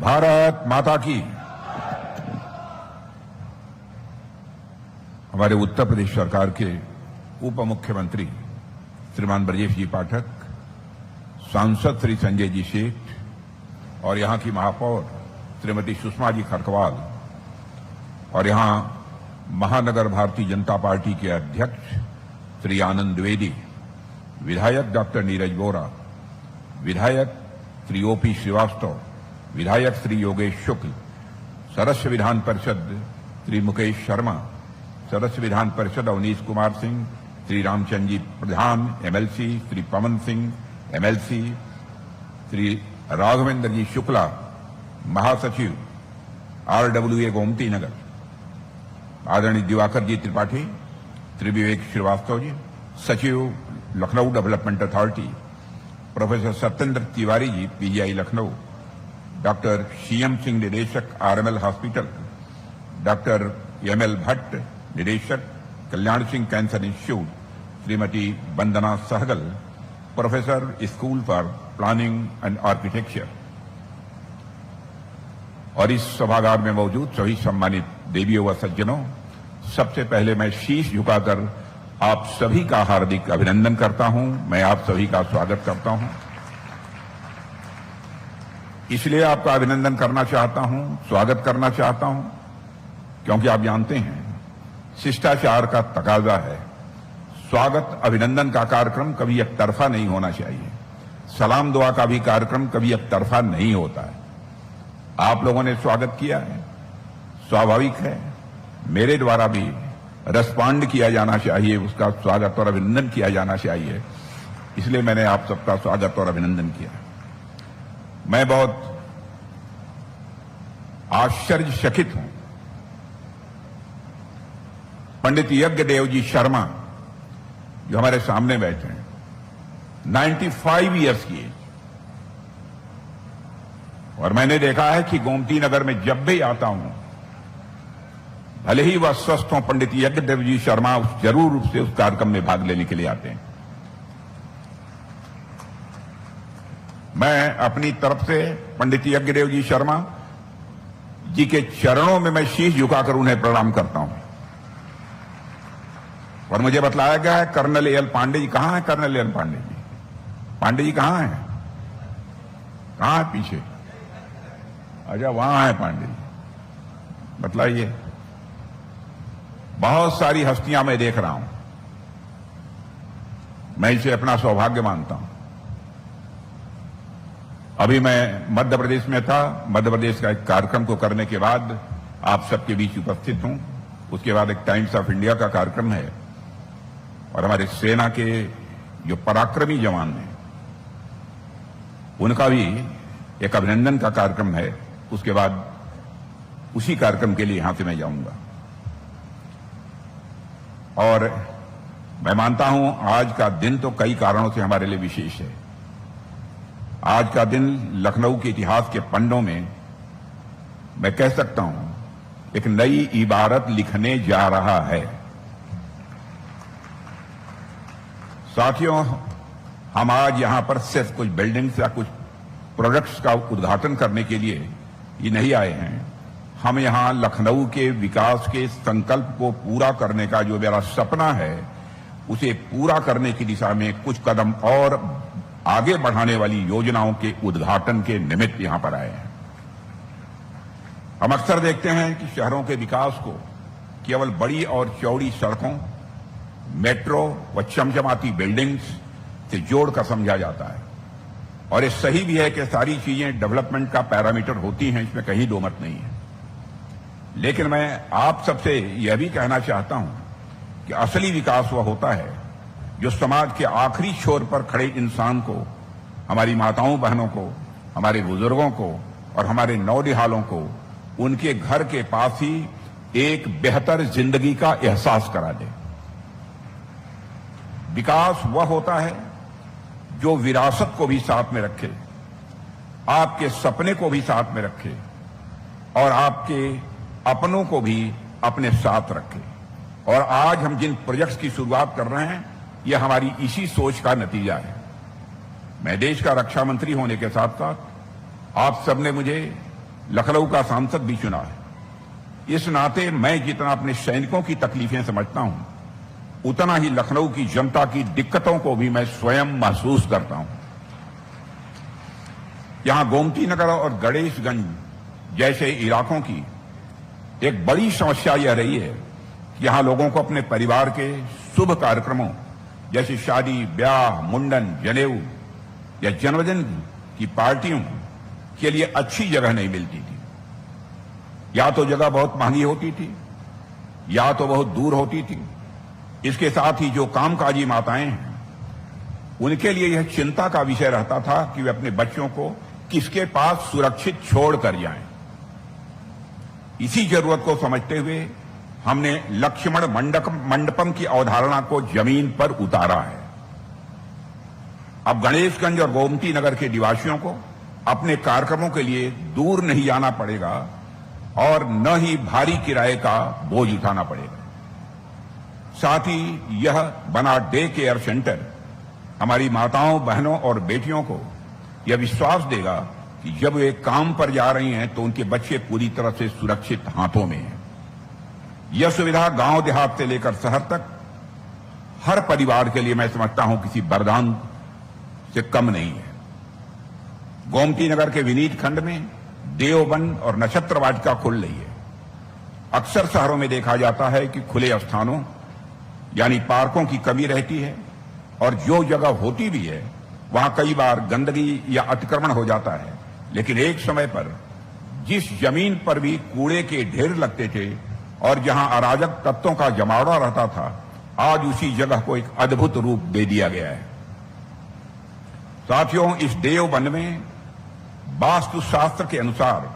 भारत माता की। हमारे उत्तर प्रदेश सरकार के उप मुख्यमंत्री श्रीमान ब्रजेश जी पाठक, सांसद श्री संजय जी सेठ और यहां की महापौर श्रीमती सुषमा जी खरकवाल और यहां महानगर भारतीय जनता पार्टी के अध्यक्ष श्री आनंद द्विवेदी, विधायक डॉक्टर नीरज बोरा, विधायक श्री ओपी श्रीवास्तव, विधायक श्री योगेश शुक्ल, सदस्य विधान परिषद श्री मुकेश शर्मा, सदस्य विधान परिषद अवनीश कुमार सिंह, श्री रामचंद्र जी प्रधान एमएलसी, श्री पवन सिंह एमएलसी, श्री राघवेंद्र जी शुक्ला, महासचिव आरडब्ल्यूए गोमती नगर, आदरणीय दिवाकर जी त्रिपाठी, श्री विवेक श्रीवास्तव जी, सचिव Lucknow development authority, professor Satyendra Tiwari ji PGI Lucknow, doctor CM Singh निदेशक RML hospital, doctor ML Bhatt निदेशक Kalyan Singh cancer institute, Shrimati Vandana Sehgal, professor school for planning and architecture, और इस सभागार में मौजूद सभी सम्मानित देवियों व सज्जनों, सबसे पहले मैं शीश झुकाकर आप सभी का हार्दिक अभिनंदन करता हूं। मैं आप सभी का स्वागत करता हूं। इसलिए आपका अभिनंदन करना चाहता हूं, स्वागत करना चाहता हूं, क्योंकि आप जानते हैं शिष्टाचार का तकाजा है। स्वागत अभिनंदन का कार्यक्रम कभी एकतरफा नहीं होना चाहिए। सलाम दुआ का भी कार्यक्रम कभी एकतरफा नहीं होता है। आप लोगों ने स्वागत किया है, स्वाभाविक है मेरे द्वारा भी रेस्पॉन्ड किया जाना चाहिए, उसका स्वागत और अभिनंदन किया जाना चाहिए। इसलिए मैंने आप सबका स्वागत और अभिनंदन किया। मैं बहुत आश्चर्यचकित हूं। पंडित यज्ञदेव जी शर्मा जो हमारे सामने बैठे हैं, 95 ईयर्स की एज, और मैंने देखा है कि गोमती नगर में जब भी आता हूं, भले ही वह स्वस्थ हों, पंडित यज्ञदेव जी शर्मा जरूर रूप से उस कार्यक्रम में भाग लेने के लिए आते हैं। मैं अपनी तरफ से पंडित यज्ञदेव जी शर्मा जी के चरणों में मैं शीश झुकाकर उन्हें प्रणाम करता हूं। और मुझे बतलाया गया है कर्नल एल पांडे जी, कहां है कर्नल एल पांडे जी? पांडे जी कहां है? कहां है पीछे? अच्छा वहां है पांडे जी, बतलाइए। बहुत सारी हस्तियां मैं देख रहा हूं, मैं इसे अपना सौभाग्य मानता हूं। अभी मैं मध्य प्रदेश में था, मध्य प्रदेश का एक कार्यक्रम को करने के बाद आप सबके बीच उपस्थित हूं। उसके बाद एक टाइम्स ऑफ इंडिया का कार्यक्रम है और हमारे सेना के जो पराक्रमी जवान हैं उनका भी एक अभिनंदन का कार्यक्रम है। उसके बाद उसी कार्यक्रम के लिए यहां से मैं जाऊंगा। और मैं मानता हूं आज का दिन तो कई कारणों से हमारे लिए विशेष है। आज का दिन लखनऊ के इतिहास के पन्नों में मैं कह सकता हूं एक नई इबारत लिखने जा रहा है। साथियों, हम आज यहां पर सिर्फ कुछ बिल्डिंग्स या कुछ प्रोडक्ट्स का उद्घाटन करने के लिए ये नहीं आए हैं। हम यहां लखनऊ के विकास के संकल्प को पूरा करने का जो मेरा सपना है उसे पूरा करने की दिशा में कुछ कदम और आगे बढ़ाने वाली योजनाओं के उद्घाटन के निमित्त यहां पर आए हैं। हम अक्सर देखते हैं कि शहरों के विकास को केवल बड़ी और चौड़ी सड़कों, मेट्रो व चमचमाती बिल्डिंग्स से जोड़कर समझा जाता है। और ये सही भी है कि सारी चीजें डेवलपमेंट का पैरामीटर होती हैं, इसमें कहीं दो मत नहीं है। लेकिन मैं आप सबसे यह भी कहना चाहता हूं कि असली विकास वह होता है जो समाज के आखिरी छोर पर खड़े इंसान को, हमारी माताओं बहनों को, हमारे बुजुर्गों को और हमारे नौनिहालों को उनके घर के पास ही एक बेहतर जिंदगी का एहसास करा दे। विकास वह होता है जो विरासत को भी साथ में रखे, आपके सपने को भी साथ में रखे और आपके अपनों को भी अपने साथ रखे। और आज हम जिन प्रोजेक्ट्स की शुरुआत कर रहे हैं यह हमारी इसी सोच का नतीजा है। मैं देश का रक्षा मंत्री होने के साथ साथ आप सबने मुझे लखनऊ का सांसद भी चुना है। इस नाते मैं जितना अपने सैनिकों की तकलीफें समझता हूं, उतना ही लखनऊ की जनता की दिक्कतों को भी मैं स्वयं महसूस करता हूं। यहां गोमती नगर और गणेशगंज जैसे इलाकों की एक बड़ी समस्या यह रही है कि यहां लोगों को अपने परिवार के शुभ कार्यक्रमों जैसे शादी, ब्याह, मुंडन, जनेऊ या जन्मदिन की पार्टियों के लिए अच्छी जगह नहीं मिलती थी। या तो जगह बहुत महंगी होती थी या तो बहुत दूर होती थी। इसके साथ ही जो कामकाजी माताएं हैं, उनके लिए यह चिंता का विषय रहता था कि वे अपने बच्चों को किसके पास सुरक्षित छोड़ कर जाएं। इसी जरूरत को समझते हुए हमने लक्ष्मण मंडपम की अवधारणा को जमीन पर उतारा है। अब गणेशगंज और गोमती नगर के निवासियों को अपने कार्यक्रमों के लिए दूर नहीं जाना पड़ेगा और न ही भारी किराए का बोझ उठाना पड़ेगा। साथ ही यह बना डे केयर सेंटर हमारी माताओं, बहनों और बेटियों को यह विश्वास देगा कि जब वे काम पर जा रही हैं तो उनके बच्चे पूरी तरह से सुरक्षित हाथों में हैं। यह सुविधा गांव देहात से लेकर शहर तक हर परिवार के लिए मैं समझता हूं किसी वरदान से कम नहीं है। गोमती नगर के विनीत खंड में देवबन और नक्षत्र वाटिका खुल रही है। अक्सर शहरों में देखा जाता है कि खुले स्थानों यानी पार्कों की कमी रहती है और जो जगह होती भी है वहां कई बार गंदगी या अतिक्रमण हो जाता है। लेकिन एक समय पर जिस जमीन पर भी कूड़े के ढेर लगते थे और जहां अराजक तत्वों का जमावड़ा रहता था, आज उसी जगह को एक अद्भुत रूप दे दिया गया है। साथियों, इस देवबन में वास्तुशास्त्र के अनुसार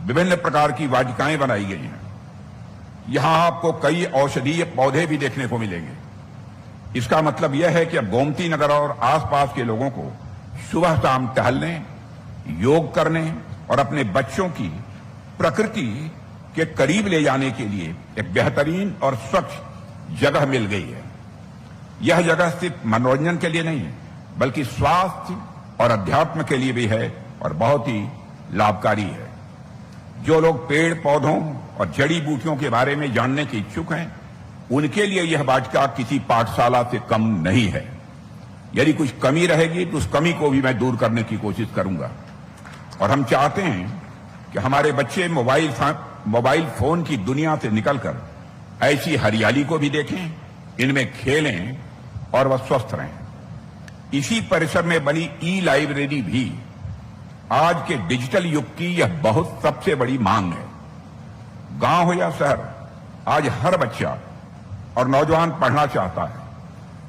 विभिन्न प्रकार की वाटिकाएं बनाई गई हैं। यहां आपको कई औषधीय पौधे भी देखने को मिलेंगे। इसका मतलब यह है कि अब गोमती नगर और आसपास के लोगों को सुबह शाम टहलने, योग करने और अपने बच्चों की प्रकृति के करीब ले जाने के लिए एक बेहतरीन और स्वच्छ जगह मिल गई है। यह जगह सिर्फ मनोरंजन के लिए नहीं है, बल्कि स्वास्थ्य और अध्यात्म के लिए भी है और बहुत ही लाभकारी है। जो लोग पेड़ पौधों और जड़ी बूटियों के बारे में जानने के इच्छुक हैं, उनके लिए यह वाटिका किसी पाठशाला से कम नहीं है। यदि कुछ कमी रहेगी तो उस कमी को भी मैं दूर करने की कोशिश करूंगा। और हम चाहते हैं कि हमारे बच्चे मोबाइल फोन की दुनिया से निकलकर ऐसी हरियाली को भी देखें, इनमें खेलें और वह स्वस्थ रहें। इसी परिसर में बनी ई-लाइब्रेरी भी आज के डिजिटल युग की यह बहुत सबसे बड़ी मांग है। गांव हो या शहर, आज हर बच्चा और नौजवान पढ़ना चाहता है,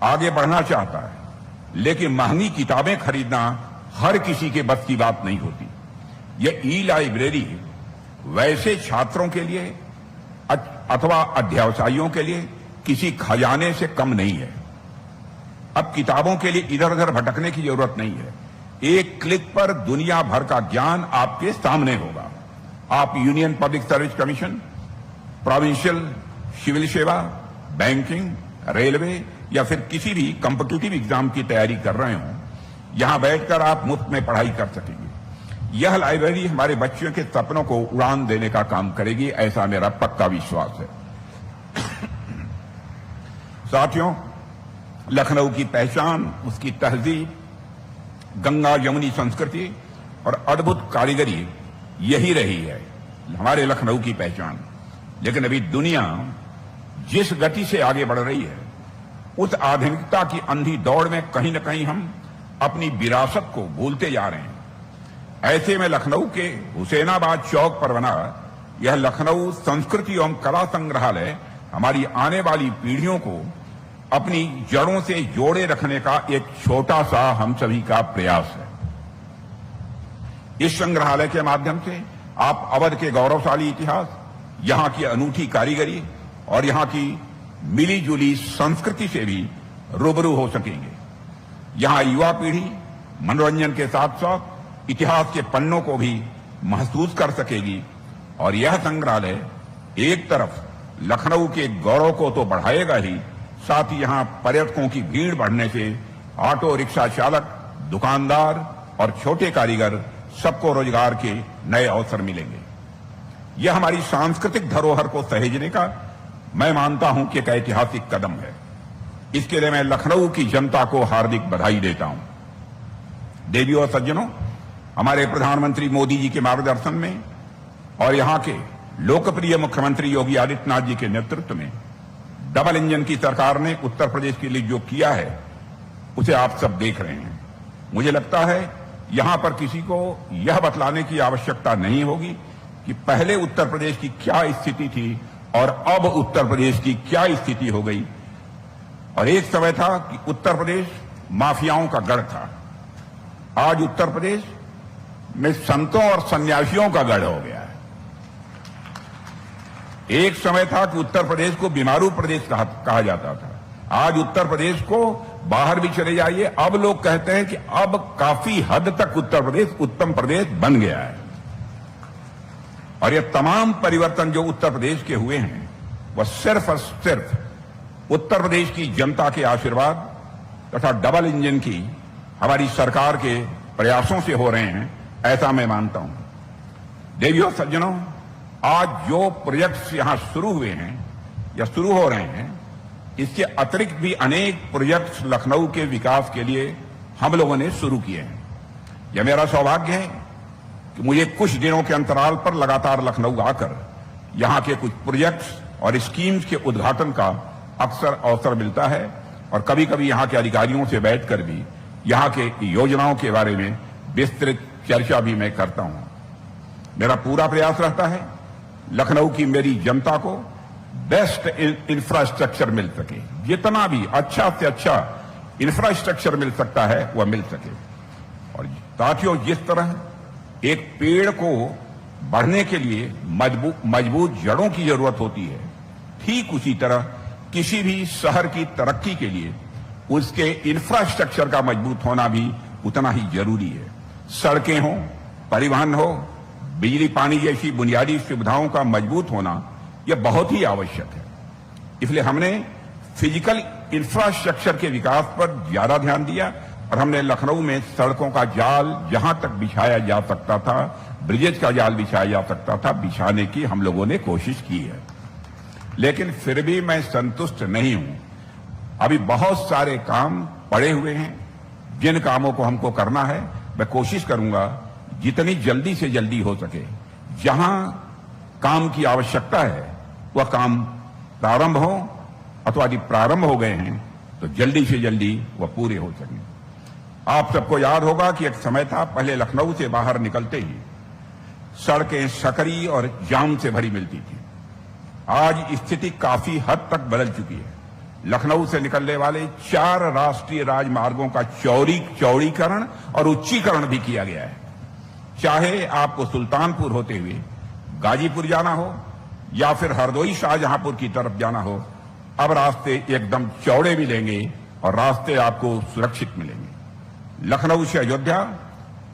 आगे बढ़ना चाहता है, लेकिन महंगी किताबें खरीदना हर किसी के बस की बात नहीं होती। यह ई-लाइब्रेरी वैसे छात्रों के लिए अथवा अध्यवसायियों के लिए किसी खजाने से कम नहीं है। अब किताबों के लिए इधर उधर भटकने की जरूरत नहीं है। एक क्लिक पर दुनिया भर का ज्ञान आपके सामने होगा। आप Union Public Service Commission, provincial civil सेवा, बैंकिंग, रेलवे या फिर किसी भी कॉम्पिटिटिव एग्जाम की तैयारी कर रहे हो, यहां बैठकर आप मुफ्त में पढ़ाई कर सकेंगे। यह लाइब्रेरी हमारे बच्चों के सपनों को उड़ान देने का काम करेगी, ऐसा मेरा पक्का विश्वास है। साथियों, लखनऊ की पहचान, उसकी तहजीब, गंगा यमुनी संस्कृति और अद्भुत कारीगरी यही रही है हमारे लखनऊ की पहचान। लेकिन अभी दुनिया जिस गति से आगे बढ़ रही है, उस आधुनिकता की अंधी दौड़ में कहीं न कहीं हम अपनी विरासत को भूलते जा रहे हैं। ऐसे में लखनऊ के हुसैनाबाद चौक पर बना यह लखनऊ संस्कृति एवं कला संग्रहालय हमारी आने वाली पीढ़ियों को अपनी जड़ों से जोड़े रखने का एक छोटा सा हम सभी का प्रयास है। इस संग्रहालय के माध्यम से आप अवध के गौरवशाली इतिहास, यहां की अनूठी कारीगरी और यहां की मिली जुली संस्कृति से भी रूबरू हो सकेंगे। यहां युवा पीढ़ी मनोरंजन के साथ साथ इतिहास के पन्नों को भी महसूस कर सकेगी। और यह संग्रहालय एक तरफ लखनऊ के गौरव को तो बढ़ाएगा ही, साथ ही यहां पर्यटकों की भीड़ बढ़ने से ऑटो रिक्शा चालक, दुकानदार और छोटे कारीगर सबको रोजगार के नए अवसर मिलेंगे। यह हमारी सांस्कृतिक धरोहर को सहेजने का मैं मानता हूं कि एक ऐतिहासिक कदम है। इसके लिए मैं लखनऊ की जनता को हार्दिक बधाई देता हूं। देवियों और सज्जनों, हमारे प्रधानमंत्री मोदी जी के मार्गदर्शन में और यहां के लोकप्रिय मुख्यमंत्री योगी आदित्यनाथ जी के नेतृत्व में डबल इंजन की सरकार ने उत्तर प्रदेश के लिए जो किया है उसे आप सब देख रहे हैं। मुझे लगता है यहां पर किसी को यह बतलाने की आवश्यकता नहीं होगी कि पहले उत्तर प्रदेश की क्या स्थिति थी और अब उत्तर प्रदेश की क्या स्थिति हो गई। और एक समय था कि उत्तर प्रदेश माफियाओं का गढ़ था, आज उत्तर प्रदेश में संतों और सन्यासियों का गढ़ हो गया है। एक समय था कि उत्तर प्रदेश को बीमारू प्रदेश कहा जाता था, आज उत्तर प्रदेश को बाहर भी चले जाइए, अब लोग कहते हैं कि अब काफी हद तक उत्तर प्रदेश उत्तम प्रदेश बन गया है। और ये तमाम परिवर्तन जो उत्तर प्रदेश के हुए हैं वह सिर्फ और सिर्फ उत्तर प्रदेश की जनता के आशीर्वाद तथा डबल इंजन की हमारी सरकार के प्रयासों से हो रहे हैं, ऐसा मैं मानता हूं। देवियों सज्जनों, आज जो प्रोजेक्ट्स यहां शुरू हुए हैं या शुरू हो रहे हैं, इसके अतिरिक्त भी अनेक प्रोजेक्ट्स लखनऊ के विकास के लिए हम लोगों ने शुरू किए हैं। यह मेरा सौभाग्य है कि मुझे कुछ दिनों के अंतराल पर लगातार लखनऊ आकर यहां के कुछ प्रोजेक्ट्स और स्कीम्स के उद्घाटन का अक्सर अवसर मिलता है और कभी कभी यहां के अधिकारियों से बैठकर भी यहां के योजनाओं के बारे में विस्तृत चर्चा भी मैं करता हूं। मेरा पूरा प्रयास रहता है लखनऊ की मेरी जनता को बेस्ट इंफ्रास्ट्रक्चर मिल सके, जितना भी अच्छा से अच्छा इंफ्रास्ट्रक्चर मिल सकता है वह मिल सके। और साथियों, जिस तरह एक पेड़ को बढ़ने के लिए मजबूत जड़ों की जरूरत होती है, ठीक उसी तरह किसी भी शहर की तरक्की के लिए उसके इंफ्रास्ट्रक्चर का मजबूत होना भी उतना ही जरूरी है। सड़कें हों, परिवहन हो, बिजली पानी जैसी बुनियादी सुविधाओं का मजबूत होना यह बहुत ही आवश्यक है। इसलिए हमने फिजिकल इंफ्रास्ट्रक्चर के विकास पर ज्यादा ध्यान दिया और हमने लखनऊ में सड़कों का जाल जहां तक बिछाया जा सकता था, ब्रिजेज का जाल बिछाया जा सकता था, बिछाने की हम लोगों ने कोशिश की है। लेकिन फिर भी मैं संतुष्ट नहीं हूं। अभी बहुत सारे काम पड़े हुए हैं, जिन कामों को हमको करना है मैं कोशिश करूंगा जितनी जल्दी से जल्दी हो सके, जहां काम की आवश्यकता है वह काम प्रारंभ हो, अथवा यदि प्रारंभ हो गए हैं तो जल्दी से जल्दी वह पूरे हो सकें। आप सबको याद होगा कि एक समय था, पहले लखनऊ से बाहर निकलते ही सड़कें सकरी और जाम से भरी मिलती थी। आज स्थिति काफी हद तक बदल चुकी है। लखनऊ से निकलने वाले 4 राष्ट्रीय राजमार्गों का चौड़ीकरण और उच्चीकरण भी किया गया है। चाहे आपको सुल्तानपुर होते हुए गाजीपुर जाना हो या फिर हरदोई शाहजहांपुर की तरफ जाना हो, अब रास्ते एकदम चौड़े मिलेंगे और रास्ते आपको सुरक्षित मिलेंगे। लखनऊ से अयोध्या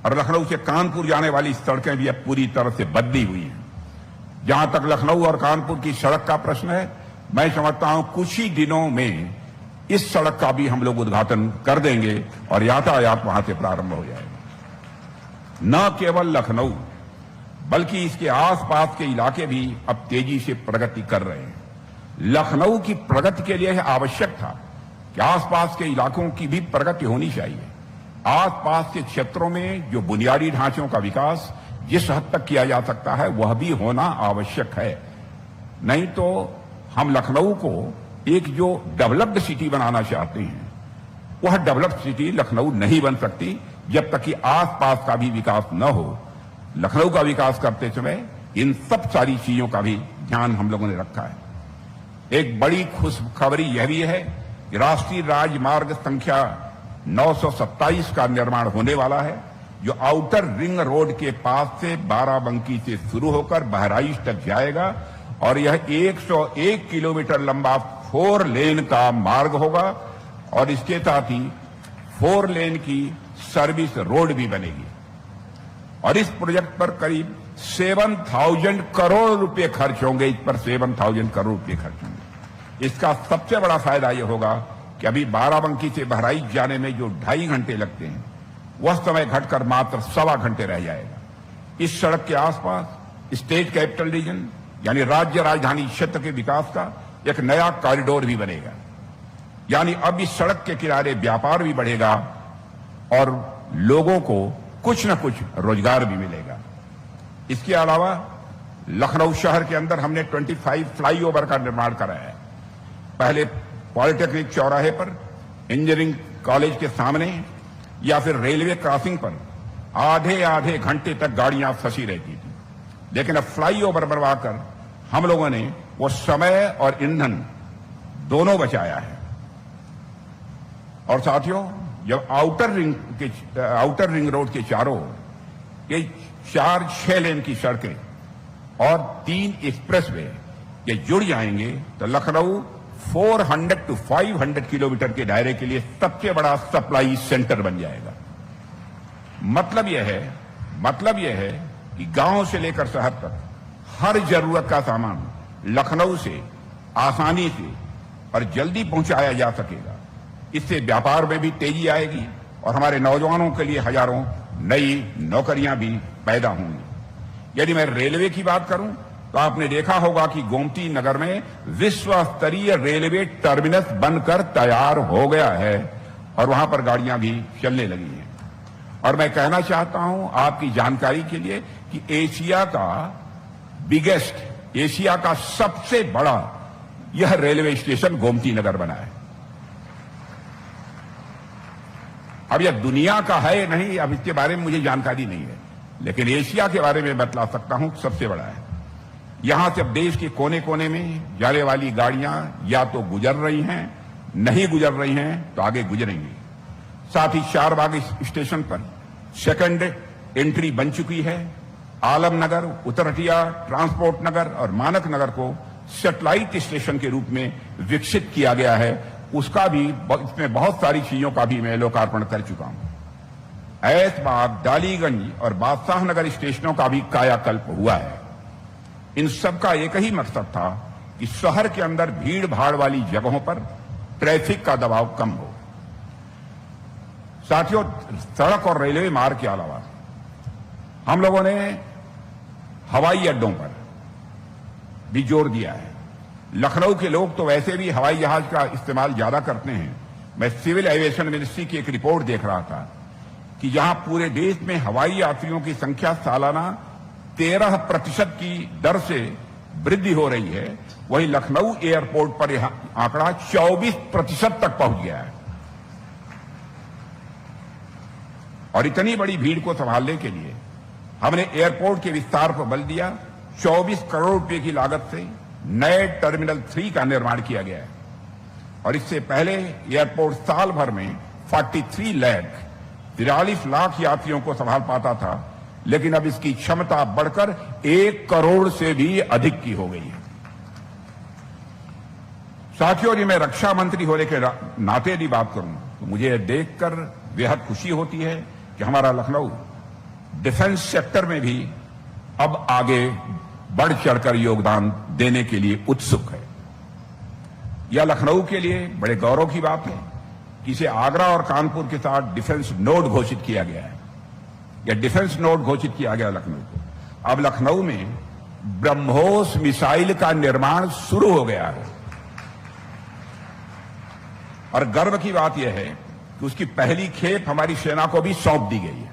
और लखनऊ से कानपुर जाने वाली सड़कें भी अब पूरी तरह से बदली हुई हैं। जहां तक लखनऊ और कानपुर की सड़क का प्रश्न है, मैं समझता हूं कुछ ही दिनों में इस सड़क का भी हम लोग उद्घाटन कर देंगे और यातायात वहां से प्रारंभ हो जाएगा। न केवल लखनऊ बल्कि इसके आसपास के इलाके भी अब तेजी से प्रगति कर रहे हैं। लखनऊ की प्रगति के लिए आवश्यक था कि आसपास के इलाकों की भी प्रगति होनी चाहिए। आसपास के क्षेत्रों में जो बुनियादी ढांचों का विकास जिस हद तक किया जा सकता है वह भी होना आवश्यक है। नहीं तो हम लखनऊ को एक जो डेवलप्ड सिटी बनाना चाहते हैं वह डेवलप्ड सिटी लखनऊ नहीं बन सकती जब तक कि आसपास का भी विकास न हो। लखनऊ का विकास करते समय इन सब सारी चीजों का भी ध्यान हम लोगों ने रखा है। एक बड़ी खुशखबरी यह भी है कि राष्ट्रीय राजमार्ग संख्या 927 का निर्माण होने वाला है, जो आउटर रिंग रोड के पास से बाराबंकी से शुरू होकर बहराइच तक जाएगा और यह 101 किलोमीटर लंबा 4 लेन का मार्ग होगा और इसके साथ ही 4 लेन की सर्विस रोड भी बनेगी। और इस प्रोजेक्ट पर करीब 7,000 करोड़ रुपए खर्च होंगे। इस पर 7,000 करोड़ रुपए खर्च होंगे। इसका सबसे बड़ा फायदा यह होगा कि अभी बाराबंकी से बहराइच जाने में जो 2.5 घंटे लगते हैं वह समय घटकर मात्र 1.25 घंटे रह जाएगा। इस सड़क के आसपास स्टेट कैपिटल रीजन यानी राज्य राजधानी क्षेत्र के विकास का एक नया कॉरिडोर भी बनेगा। यानी अब इस सड़क के किनारे व्यापार भी बढ़ेगा और लोगों को कुछ न कुछ रोजगार भी मिलेगा। इसके अलावा लखनऊ शहर के अंदर हमने 25 फ्लाईओवर का निर्माण कराया है। पहले पॉलिटेक्निक चौराहे पर, इंजीनियरिंग कॉलेज के सामने या फिर रेलवे क्रॉसिंग पर आधे आधे घंटे तक गाड़ियां फंसी रहती थी, लेकिन अब फ्लाईओवर बनवाकर हम लोगों ने वो समय और ईंधन दोनों बचाया है। और साथियों, जब आउटर रिंग रोड के चारों ओर ये 4-6 लेन की सड़कें और 3 एक्सप्रेसवे ये जुड़ जाएंगे तो लखनऊ 400 to 500 किलोमीटर के दायरे के लिए सबसे बड़ा सप्लाई सेंटर बन जाएगा। मतलब यह है कि गांव से लेकर शहर तक हर जरूरत का सामान लखनऊ से आसानी से और जल्दी पहुंचाया जा सकेगा। इससे व्यापार में भी तेजी आएगी और हमारे नौजवानों के लिए हजारों नई नौकरियां भी पैदा होंगी। यदि मैं रेलवे की बात करूं तो आपने देखा होगा कि गोमती नगर में विश्व स्तरीय रेलवे टर्मिनस बनकर तैयार हो गया है और वहां पर गाड़ियां भी चलने लगी हैं। और मैं कहना चाहता हूं आपकी जानकारी के लिए कि एशिया का सबसे बड़ा यह रेलवे स्टेशन गोमती नगर बना है। अब यह दुनिया का है नहीं, अब इसके बारे में मुझे जानकारी नहीं है, लेकिन एशिया के बारे में बतला सकता हूं सबसे बड़ा है। यहां से अब देश के कोने कोने में जाने वाली गाड़ियां या तो गुजर रही हैं, नहीं गुजर रही हैं तो आगे गुजरेंगी। साथ ही चारबाग स्टेशन पर सेकंड एंट्री बन चुकी है। आलमनगर, उत्तरहटिया, ट्रांसपोर्ट नगर और मानक नगर को सैटेलाइट स्टेशन के रूप में विकसित किया गया है। उसका भी, इसमें बहुत सारी चीजों का भी मैं लोकार्पण कर चुका हूं। ऐशबाग, डालीगंज और बादशाह नगर स्टेशनों का भी कायाकल्प हुआ है। इन सब का एक ही मकसद था कि शहर के अंदर भीड़ भाड़ वाली जगहों पर ट्रैफिक का दबाव कम हो। साथियों, सड़क और रेलवे मार्ग के अलावा हम लोगों ने हवाई अड्डों पर भी जोर दिया है। लखनऊ के लोग तो वैसे भी हवाई जहाज का इस्तेमाल ज्यादा करते हैं। मैं सिविल एविएशन मिनिस्ट्री की एक रिपोर्ट देख रहा था कि जहां पूरे देश में हवाई यात्रियों की संख्या सालाना 13% की दर से वृद्धि हो रही है, वहीं लखनऊ एयरपोर्ट पर यह आंकड़ा 24% तक पहुंच गया है। और इतनी बड़ी भीड़ को संभालने के लिए हमने एयरपोर्ट के विस्तार पर बल दिया। 24 करोड़ रुपए की लागत से नए टर्मिनल 3 का निर्माण किया गया है। और इससे पहले एयरपोर्ट साल भर में 43 लाख यात्रियों को संभाल पाता था, लेकिन अब इसकी क्षमता बढ़कर 1 करोड़ से भी अधिक की हो गई है। साथियों, जी, मैं रक्षा मंत्री होने के नाते यदि बात करूं तो मुझे देखकर बेहद खुशी होती है कि हमारा लखनऊ डिफेंस सेक्टर में भी अब आगे बढ़ चढ़कर योगदान देने के लिए उत्सुक है। यह लखनऊ के लिए बड़े गौरव की बात है कि इसे आगरा और कानपुर के साथ डिफेंस नोड घोषित किया गया है। यह डिफेंस नोड घोषित किया गया लखनऊ को। अब लखनऊ में ब्रह्मोस मिसाइल का निर्माण शुरू हो गया है और गर्व की बात यह है कि उसकी पहली खेप हमारी सेना को भी सौंप दी गई है।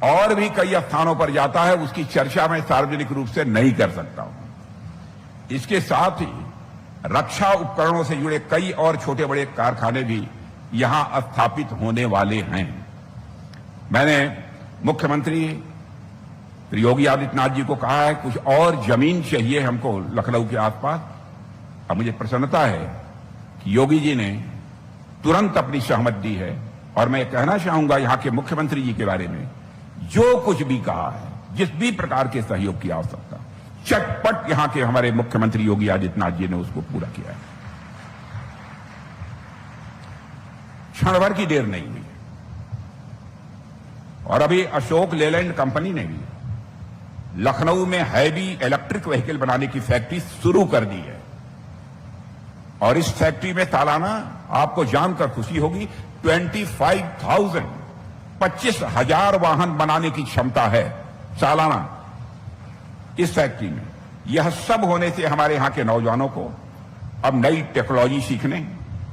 और भी कई स्थानों पर जाता है, उसकी चर्चा मैं सार्वजनिक रूप से नहीं कर सकता हूं। इसके साथ ही रक्षा उपकरणों से जुड़े कई और छोटे बड़े कारखाने भी यहां स्थापित होने वाले हैं। मैंने मुख्यमंत्री श्री योगी आदित्यनाथ जी को कहा है कुछ और जमीन चाहिए हमको लखनऊ के आसपास। अब मुझे प्रसन्नता है कि योगी जी ने तुरंत अपनी सहमति दी है और मैं कहना चाहूंगा यहां के मुख्यमंत्री जी के बारे में, जो कुछ भी कहा है, जिस भी प्रकार के सहयोग की आवश्यकता, चटपट यहां के हमारे मुख्यमंत्री योगी आदित्यनाथ जी ने उसको पूरा किया है। क्षण भर की देर नहीं हुई। और अभी अशोक लेलैंड कंपनी ने भी लखनऊ में हैवी इलेक्ट्रिक व्हीकल बनाने की फैक्ट्री शुरू कर दी है। और इस फैक्ट्री में सालाना आपको जानकर खुशी होगी 25,000 25,000 वाहन बनाने की क्षमता है सालाना इस फैक्ट्री में। यह सब होने से हमारे यहां के नौजवानों को अब नई टेक्नोलॉजी सीखने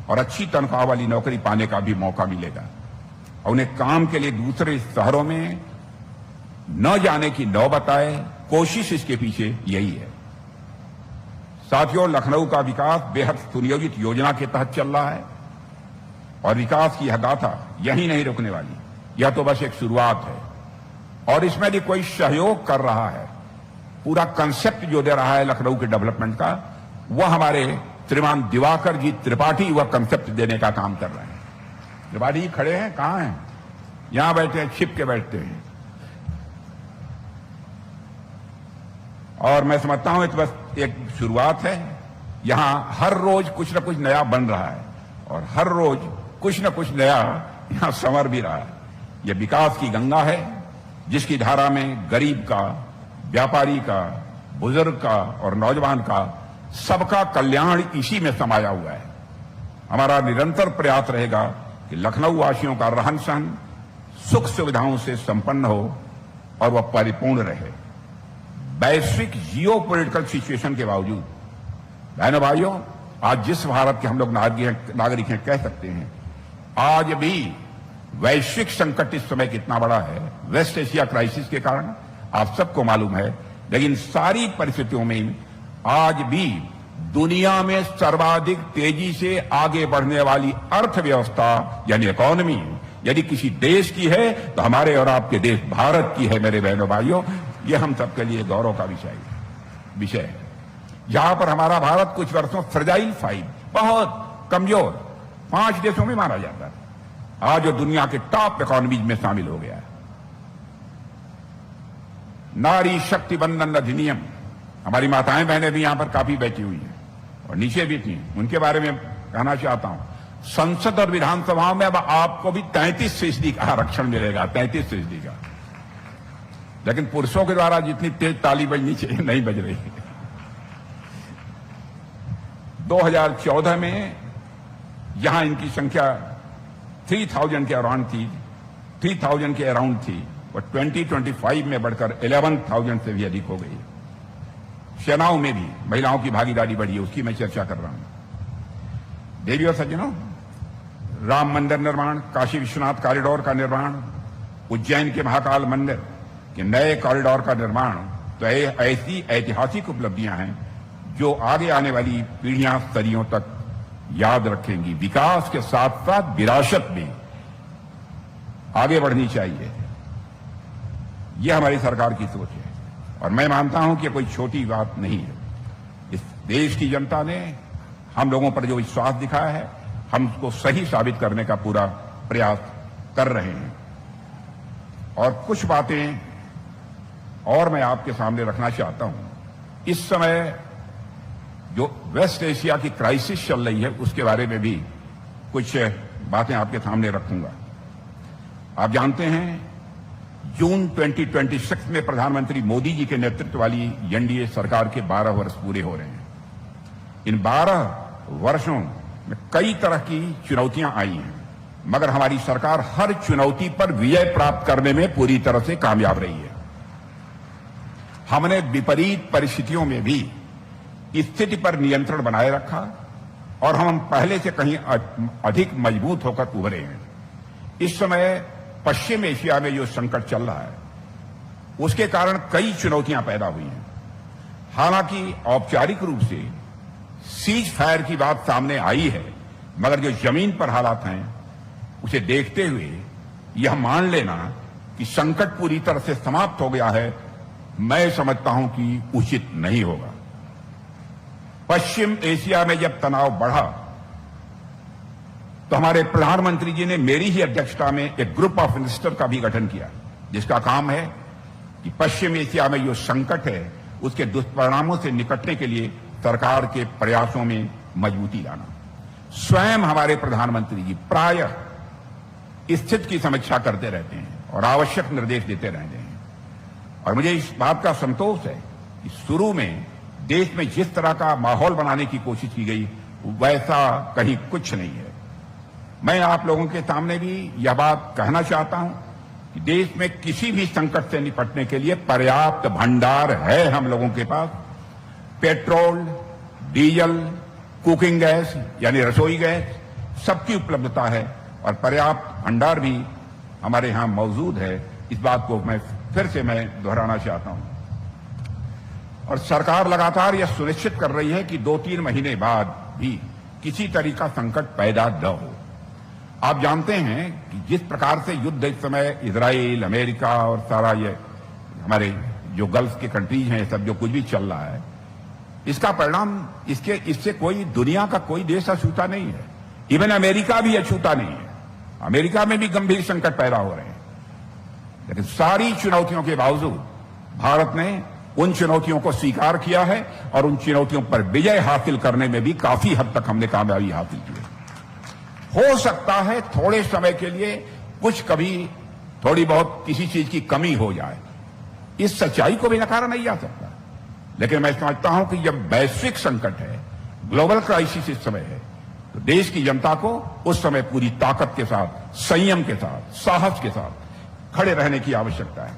और अच्छी तनख्वाह वाली नौकरी पाने का भी मौका मिलेगा और उन्हें काम के लिए दूसरे शहरों में न जाने की नौबत आए, कोशिश इसके पीछे यही है। साथियों, लखनऊ का विकास बेहद सुनियोजित योजना के तहत चल रहा है और विकास की यह गाथा यहीं नहीं रुकने वाली। यह तो बस एक शुरुआत है और इसमें भी कोई सहयोग कर रहा है। पूरा कंसेप्ट जो दे रहा है लखनऊ के डेवलपमेंट का, वह हमारे श्रीमान दिवाकर जी त्रिपाठी वह कंसेप्ट देने का काम कर रहे हैं। त्रिपाठी खड़े हैं, कहां हैं? यहां बैठे हैं, छिप के बैठते हैं। और मैं समझता हूं कि बस एक शुरुआत है। यहां हर रोज कुछ न कुछ नया बन रहा है और हर रोज कुछ न कुछ नया यहां संवर भी रहा है। यह विकास की गंगा है जिसकी धारा में गरीब का, व्यापारी का, बुजुर्ग का और नौजवान का सबका कल्याण इसी में समाया हुआ है। हमारा निरंतर प्रयास रहेगा कि लखनऊ वासियों का रहन सहन सुख सुविधाओं से संपन्न हो और वह परिपूर्ण रहे। वैश्विक जियो पॉलिटिकल सिचुएशन के बावजूद बहनों भाइयों, आज जिस भारत के हम लोग नागरिक हैं कह सकते हैं, आज भी वैश्विक संकट इस समय कितना बड़ा है वेस्ट एशिया क्राइसिस के कारण आप सबको मालूम है। लेकिन सारी परिस्थितियों में आज भी दुनिया में सर्वाधिक तेजी से आगे बढ़ने वाली अर्थव्यवस्था यानी इकोनॉमी यदि किसी देश की है तो हमारे और आपके देश भारत की है। मेरे बहनों भाइयों, ये हम सबके लिए गौरव का विषय है। जहां पर हमारा भारत कुछ वर्षों फ्रजाइल 5 बहुत कमजोर 5 देशों में माना जाता है, आज वो दुनिया के टॉप इकोनॉमीज में शामिल हो गया है। नारी शक्ति बंधन अधिनियम, हमारी माताएं बहनें भी यहां पर काफी बैठी हुई हैं और नीचे भी थी, उनके बारे में कहना चाहता हूं। संसद और विधानसभाओं में अब आपको भी 33% का आरक्षण मिलेगा, 33% का। लेकिन पुरुषों के द्वारा जितनी तेज ताली बजनी चाहिए नहीं बज रही। 2014 में यहां इनकी संख्या 3000 के अराउंड थी, 3000 के अराउंड थी और 2025 में बढ़कर 11,000 से भी अधिक हो गई। सेनाओं में भी महिलाओं की भागीदारी बढ़ी है, उसकी मैं चर्चा कर रहा हूं। देवी और सज्जनों, राम मंदिर निर्माण, काशी विश्वनाथ कॉरिडोर का निर्माण, उज्जैन के महाकाल मंदिर के नए कॉरिडोर का निर्माण तो ऐसी ऐतिहासिक उपलब्धियां हैं जो आगे आने वाली पीढ़ियां सदियों तक याद रखेंगी। विकास के साथ साथ विरासत भी आगे बढ़नी चाहिए, यह हमारी सरकार की सोच है और मैं मानता हूं कि कोई छोटी बात नहीं है। इस देश की जनता ने हम लोगों पर जो विश्वास दिखाया है, हम उसको सही साबित करने का पूरा प्रयास कर रहे हैं। और कुछ बातें और मैं आपके सामने रखना चाहता हूं। इस समय जो वेस्ट एशिया की क्राइसिस चल रही है उसके बारे में भी कुछ बातें आपके सामने रखूंगा। आप जानते हैं जून 2026 में प्रधानमंत्री मोदी जी के नेतृत्व वाली एनडीए सरकार के 12 वर्ष पूरे हो रहे हैं। इन 12 वर्षों में कई तरह की चुनौतियां आई हैं, मगर हमारी सरकार हर चुनौती पर विजय प्राप्त करने में पूरी तरह से कामयाब रही है। हमने विपरीत परिस्थितियों में भी स्थिति पर नियंत्रण बनाए रखा और हम पहले से कहीं अधिक मजबूत होकर उभरे हैं। इस समय पश्चिम एशिया में जो संकट चल रहा है उसके कारण कई चुनौतियां पैदा हुई हैं। हालांकि औपचारिक रूप से सीज फायर की बात सामने आई है, मगर जो जमीन पर हालात हैं उसे देखते हुए यह मान लेना कि संकट पूरी तरह से समाप्त हो गया है, मैं समझता हूं कि उचित नहीं होगा। पश्चिम एशिया में जब तनाव बढ़ा तो हमारे प्रधानमंत्री जी ने मेरी ही अध्यक्षता में एक ग्रुप ऑफ मिनिस्टर का भी गठन किया, जिसका काम है कि पश्चिम एशिया में जो संकट है उसके दुष्परिणामों से निपटने के लिए सरकार के प्रयासों में मजबूती लाना। स्वयं हमारे प्रधानमंत्री जी प्रायः स्थिति की समीक्षा करते रहते हैं और आवश्यक निर्देश देते रहते हैं और मुझे इस बात का संतोष है कि शुरू में देश में जिस तरह का माहौल बनाने की कोशिश की गई वैसा कहीं कुछ नहीं है। मैं आप लोगों के सामने भी यह बात कहना चाहता हूं कि देश में किसी भी संकट से निपटने के लिए पर्याप्त भंडार है हम लोगों के पास। पेट्रोल, डीजल, कुकिंग गैस यानी रसोई गैस सबकी उपलब्धता है और पर्याप्त भंडार भी हमारे यहां मौजूद है। इस बात को मैं फिर से दोहराना चाहता हूं। और सरकार लगातार यह सुनिश्चित कर रही है कि 2-3 महीने बाद भी किसी तरह का संकट पैदा न हो। आप जानते हैं कि जिस प्रकार से युद्ध इस समय इजराइल, अमेरिका और सारा ये हमारे जो गल्फ के कंट्रीज हैं, सब जो कुछ भी चल रहा है, इसका परिणाम इससे कोई दुनिया का कोई देश अछूता नहीं है। इवन अमेरिका भी अछूता नहीं है। अमेरिका में भी गंभीर संकट पैदा हो रहे हैं। लेकिन सारी चुनौतियों के बावजूद भारत ने उन चुनौतियों को स्वीकार किया है और उन चुनौतियों पर विजय हासिल करने में भी काफी हद तक हमने कामयाबी हासिल की है। हो सकता है थोड़े समय के लिए कुछ कभी थोड़ी बहुत किसी चीज की कमी हो जाए, इस सच्चाई को भी नकारा नहीं जा सकता। लेकिन मैं समझता हूं कि जब वैश्विक संकट है, ग्लोबल क्राइसिस इस समय है, तो देश की जनता को उस समय पूरी ताकत के साथ, संयम के साथ, साहस के साथ खड़े रहने की आवश्यकता है।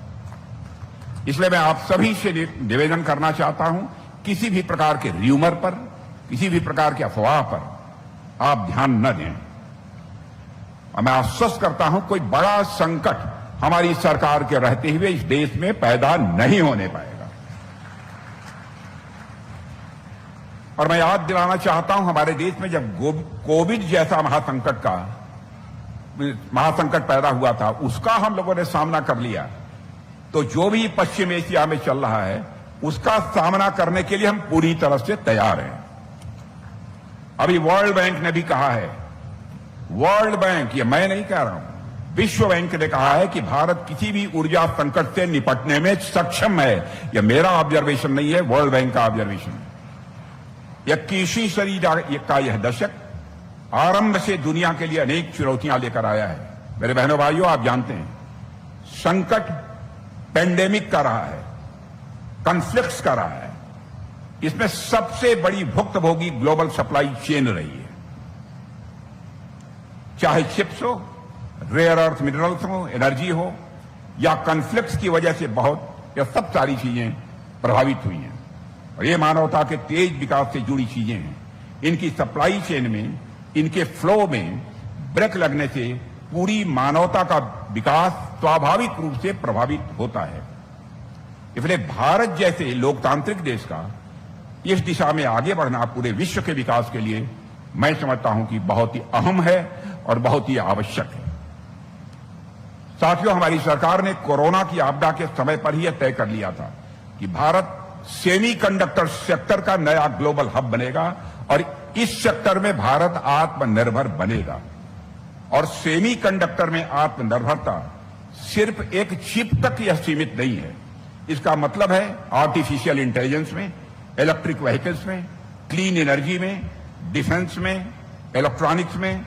इसलिए मैं आप सभी से निवेदन करना चाहता हूं, किसी भी प्रकार के र्यूमर पर, किसी भी प्रकार के अफवाह पर आप ध्यान न दें। और मैं आश्वस्त करता हूं कोई बड़ा संकट हमारी सरकार के रहते हुए इस देश में पैदा नहीं होने पाएगा। और मैं याद दिलाना चाहता हूं, हमारे देश में जब कोविड जैसा महासंकट पैदा हुआ था, उसका हम लोगों ने सामना कर लिया। तो जो भी पश्चिम एशिया में चल रहा है, उसका सामना करने के लिए हम पूरी तरह से तैयार हैं। अभी वर्ल्ड बैंक ने भी कहा है, वर्ल्ड बैंक, ये मैं नहीं कह रहा हूं, विश्व बैंक ने कहा है कि भारत किसी भी ऊर्जा संकट से निपटने में सक्षम है। यह मेरा ऑब्जर्वेशन नहीं है, वर्ल्ड बैंक का ऑब्जर्वेशन है। 21वीं सदी का यह दशक आरंभ से दुनिया के लिए अनेक चुनौतियां लेकर आया है। मेरे बहनों भाइयों, आप जानते हैं संकट पेंडेमिक का रहा है, कॉन्फ्लिक्ट्स का रहा है। इसमें सबसे बड़ी भुक्तभोगी ग्लोबल सप्लाई चेन रही है। चाहे चिप्स हो, रेयर अर्थ मिनरल्स हो, एनर्जी हो, या कॉन्फ्लिक्ट्स की वजह से यह सब सारी चीजें प्रभावित हुई हैं। और ये मानवता के तेज विकास से जुड़ी चीजें हैं। इनकी सप्लाई चेन में, इनके फ्लो में ब्रेक लगने से पूरी मानवता का विकास स्वाभाविक रूप से प्रभावित होता है। इसलिए भारत जैसे लोकतांत्रिक देश का इस दिशा में आगे बढ़ना पूरे विश्व के विकास के लिए मैं समझता हूं कि बहुत ही अहम है और बहुत ही आवश्यक है। साथियों, हमारी सरकार ने कोरोना की आपदा के समय पर ही यह तय कर लिया था कि भारत सेमीकंडक्टर सेक्टर का नया ग्लोबल हब बनेगा और इस सेक्टर में भारत आत्मनिर्भर बनेगा। और सेमीकंडक्टर में आत्मनिर्भरता सिर्फ एक चिप तक यह सीमित नहीं है। इसका मतलब है आर्टिफिशियल इंटेलिजेंस में, इलेक्ट्रिक व्हीकल्स में, क्लीन एनर्जी में, डिफेंस में, इलेक्ट्रॉनिक्स में,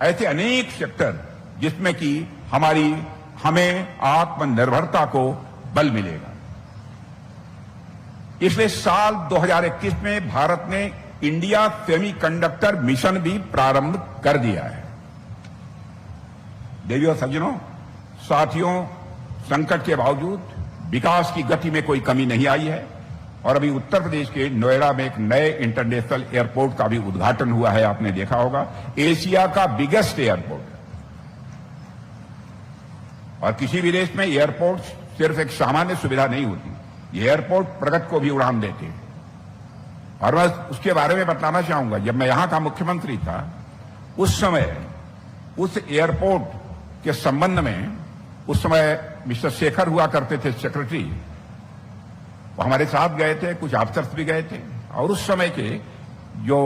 ऐसे अनेक सेक्टर जिसमें कि हमें आत्मनिर्भरता को बल मिलेगा। इसलिए साल 2021 में भारत ने इंडिया सेमीकंडक्टर मिशन भी प्रारंभ कर दिया है। देवियों सज्जनों, साथियों, संकट के बावजूद विकास की गति में कोई कमी नहीं आई है। और अभी उत्तर प्रदेश के नोएडा में एक नए इंटरनेशनल एयरपोर्ट का भी उद्घाटन हुआ है, आपने देखा होगा। एशिया का बिगेस्ट एयरपोर्ट। और किसी भी देश में एयरपोर्ट सिर्फ एक सामान्य सुविधा नहीं होती, ये एयरपोर्ट प्रगति को भी उड़ान देते हैं। और मैं उसके बारे में बताना चाहूंगा, जब मैं यहां का मुख्यमंत्री था, उस समय उस एयरपोर्ट के संबंध में उस समय मिस्टर शेखर हुआ करते थे सेक्रेटरी, वो हमारे साथ गए थे, कुछ अफसर्स भी गए थे। और उस समय के जो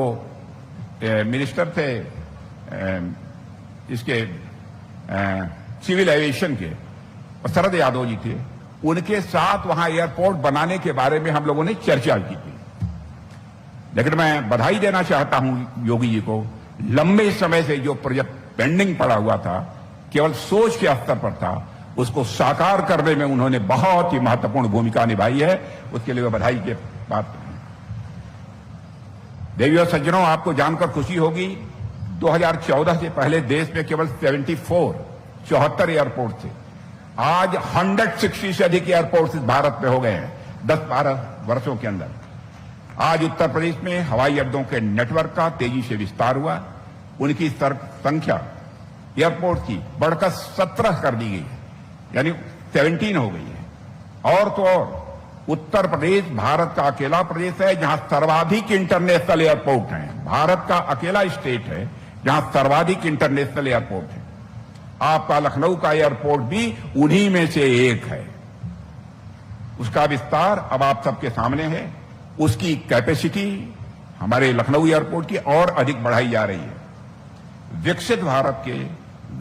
मिनिस्टर थे इसके सिविल एविएशन के, शरद यादव जी थे, उनके साथ वहां एयरपोर्ट बनाने के बारे में हम लोगों ने चर्चा की थी। लेकिन मैं बधाई देना चाहता हूं योगी जी को, लंबे समय से जो प्रोजेक्ट पेंडिंग पड़ा हुआ था, केवल सोच के स्तर पर था, उसको साकार करने में उन्होंने बहुत ही महत्वपूर्ण भूमिका निभाई है। उसके लिए बधाई के बात। देवियों सज्जनों, आपको जानकर खुशी होगी, 2014 से पहले देश में केवल 74 एयरपोर्ट थे। आज 160 से अधिक एयरपोर्ट्स भारत में हो गए हैं 10-12 वर्षों के अंदर। आज उत्तर प्रदेश में हवाई अड्डों के नेटवर्क का तेजी से विस्तार हुआ। उनकी संख्या एयरपोर्ट की बढ़कर 17 कर दी गई है, यानी 17 हो गई है। और तो और उत्तर प्रदेश भारत का अकेला प्रदेश है जहां सर्वाधिक इंटरनेशनल एयरपोर्ट हैं। भारत का अकेला स्टेट है जहां सर्वाधिक इंटरनेशनल एयरपोर्ट है। आपका लखनऊ का एयरपोर्ट भी उन्हीं में से एक है। उसका विस्तार अब आप सबके सामने है। उसकी कैपेसिटी हमारे लखनऊ एयरपोर्ट की और अधिक बढ़ाई जा रही है। विकसित भारत के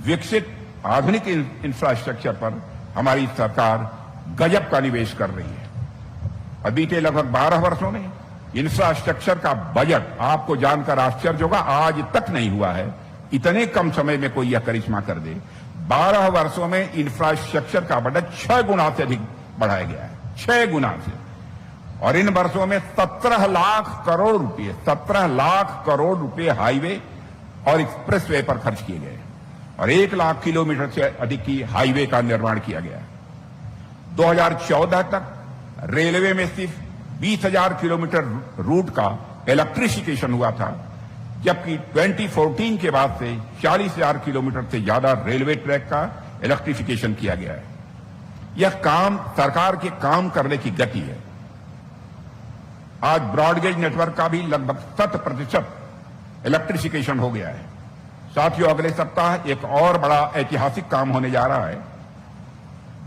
विकसित आधुनिक इंफ्रास्ट्रक्चर पर हमारी सरकार गजब का निवेश कर रही है। अभी बीते लगभग 12 वर्षों में इंफ्रास्ट्रक्चर का बजट आपको जानकर आश्चर्य होगा, आज तक नहीं हुआ है इतने कम समय में कोई यह करिश्मा कर दे। 12 वर्षों में इंफ्रास्ट्रक्चर का बजट 6 गुना से अधिक बढ़ाया गया है, 6 गुना से। और इन वर्षों में 17 लाख करोड़ रुपए हाईवे और एक्सप्रेसवे पर खर्च किए गए और 1 लाख किलोमीटर से अधिक की हाईवे का निर्माण किया गया। 2014 तक रेलवे में सिर्फ 20,000 किलोमीटर रूट का इलेक्ट्रिफिकेशन हुआ था, जबकि 2014 के बाद से 40,000 किलोमीटर से ज्यादा रेलवे ट्रैक का इलेक्ट्रिफिकेशन किया गया है। यह काम सरकार के काम करने की गति है। आज ब्रॉडगेज नेटवर्क का भी लगभग 100% इलेक्ट्रिफिकेशन हो गया है। साथियों, अगले सप्ताह एक और बड़ा ऐतिहासिक काम होने जा रहा है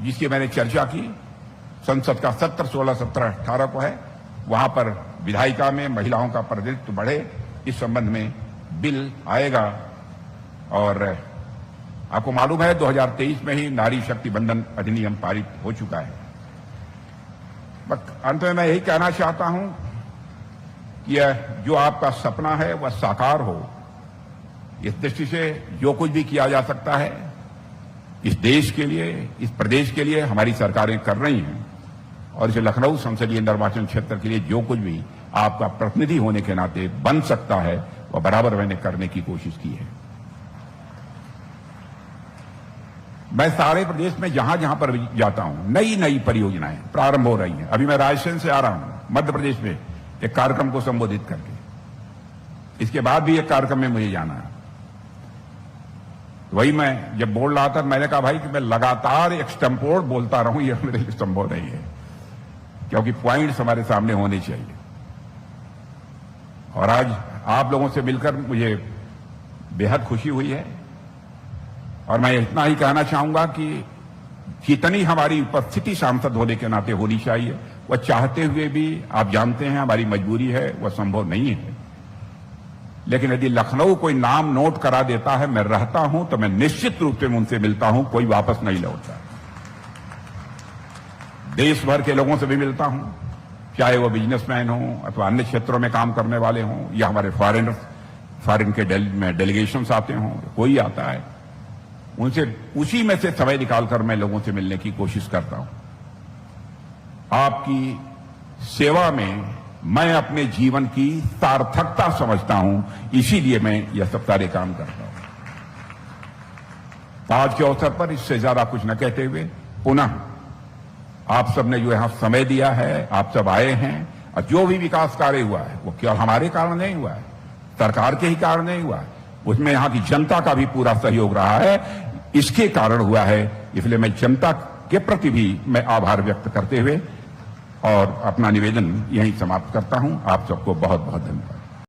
जिसकी मैंने चर्चा की। संसद का सत्र 16, 17, 18 को है। वहां पर विधायिका में महिलाओं का प्रतिनिधित्व बढ़े, इस संबंध में बिल आएगा। और आपको मालूम है 2023 में ही नारी शक्ति बंधन अधिनियम पारित हो चुका है। अंत में मैं यही कहना चाहता हूं कि यह जो आपका सपना है वह साकार हो। इस दृष्टि से जो कुछ भी किया जा सकता है इस देश के लिए, इस प्रदेश के लिए हमारी सरकारें कर रही हैं। और इसे लखनऊ संसदीय निर्वाचन क्षेत्र के लिए जो कुछ भी आपका प्रतिनिधि होने के नाते बन सकता है वह बराबर मैंने करने की कोशिश की है। मैं सारे प्रदेश में जहां जहां पर जाता हूं नई नई परियोजनाएं प्रारंभ हो रही हैं। अभी मैं राजस्थान से आ रहा हूं, मध्य प्रदेश में एक कार्यक्रम को संबोधित करके। इसके बाद भी एक कार्यक्रम में मुझे जाना है। वही मैं जब बोल रहा था मैंने कहा भाई कि मैं लगातार एक्सटेम्पोर बोलता रहूं, यह मेरे लिए संभव नहीं है, क्योंकि पॉइंट्स हमारे सामने होने चाहिए। और आज आप लोगों से मिलकर मुझे बेहद खुशी हुई है। और मैं इतना ही कहना चाहूंगा कि जितनी हमारी उपस्थिति सांसद होने के नाते होनी चाहिए, वह चाहते हुए भी आप जानते हैं हमारी मजबूरी है, वह संभव नहीं है। लेकिन यदि लखनऊ कोई नाम नोट करा देता है, मैं रहता हूं, तो मैं निश्चित रूप से उनसे मिलता हूं, कोई वापस नहीं लौटता। देश भर के लोगों से भी मिलता हूं, चाहे वो बिजनेसमैन हो अथवा अन्य क्षेत्रों में काम करने वाले हों या हमारे फॉरेन के डेलीगेशंस आते हों, कोई आता है, उनसे उसी में से समय निकालकर मैं लोगों से मिलने की कोशिश करता हूं। आपकी सेवा में मैं अपने जीवन की सार्थकता समझता हूं, इसीलिए मैं यह सब सारे काम करता हूं। आज के अवसर पर इससे ज्यादा कुछ न कहते हुए पुनः आप सबने जो यहां समय दिया है, आप सब आए हैं, और जो भी विकास कार्य हुआ है वो केवल हमारे कारण नहीं हुआ है, सरकार के ही कारण नहीं हुआ है, उसमें यहां की जनता का भी पूरा सहयोग रहा है, इसके कारण हुआ है। इसलिए मैं जनता के प्रति भी मैं आभार व्यक्त करते हुए और अपना निवेदन यहीं समाप्त करता हूं। आप सबको बहुत बहुत धन्यवाद।